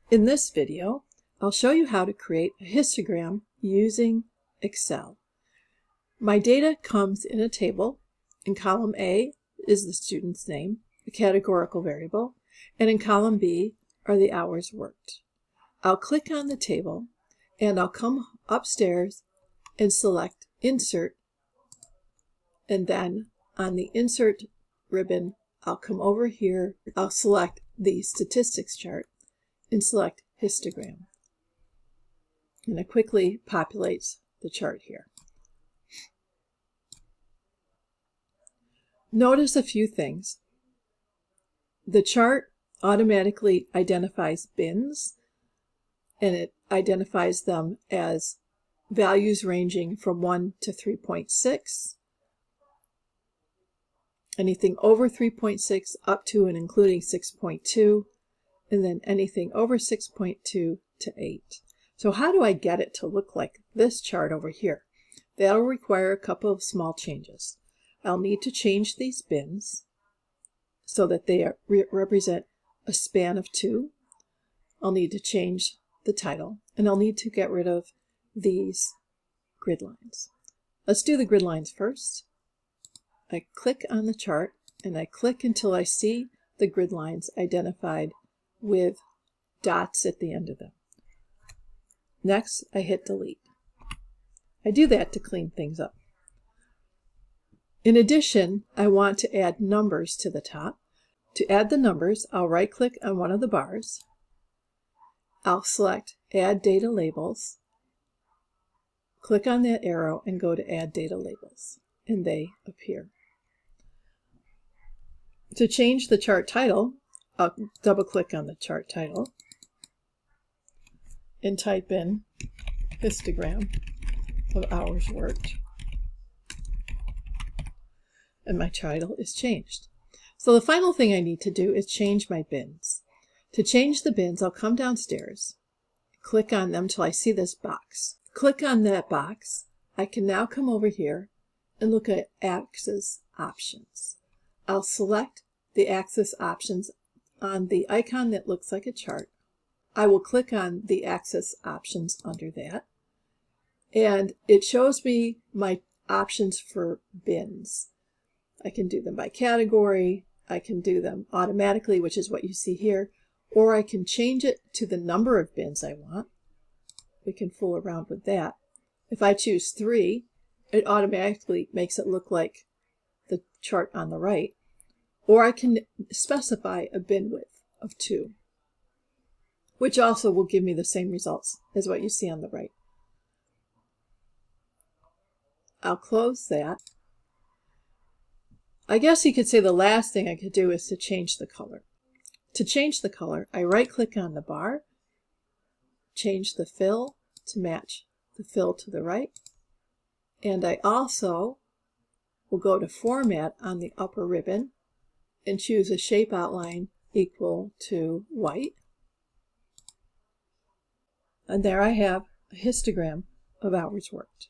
In this video, I'll show you how to create a histogram using Excel. My data comes in a table. In column A is the student's name, a categorical variable, and in column B are the hours worked. I'll click on the table and I'll come upstairs and select Insert, and then on the Insert ribbon, I'll come over here, I'll select the statistics chart and select Histogram. And it quickly populates the chart here. Notice a few things. The chart automatically identifies bins, and it identifies them as values ranging from 1 to 3.6. Anything over 3.6 up to and including 6.2, and then anything over 6.2 to 8. So how do I get it to look like this chart over here? That'll require a couple of small changes. I'll need to change these bins so that they represent a span of 2. I'll need to change the title, and I'll need to get rid of these grid lines. Let's do the grid lines first. I click on the chart and I click until I see the grid lines identified with dots at the end of them. Next, I hit delete. I do that to clean things up. In addition, I want to add numbers to the top. To add the numbers, I'll right-click on one of the bars. I'll select Add Data Labels. Click on that arrow and go to Add Data Labels, and they appear. To change the chart title, I'll double-click on the chart title and type in histogram of hours worked. And my title is changed. So the final thing I need to do is change my bins. To change the bins, I'll come downstairs, click on them till I see this box. Click on that box. I can now come over here and look at Axis Options. I'll select the Axis Options on the icon that looks like a chart. I will click on the Axis Options under that, and it shows me my options for bins. I can do them by category, I can do them automatically, which is what you see here, or I can change it to the number of bins I want. We can fool around with that. If I choose 3, it automatically makes it look like the chart on the right. Or I can specify a bin width of 2, which also will give me the same results as what you see on the right. I'll close that. I guess you could say the last thing I could do is to change the color. To change the color, I right-click on the bar, change the fill to match the fill to the right, and I also will go to Format on the upper ribbon and choose a shape outline equal to white. And there I have a histogram of hours worked.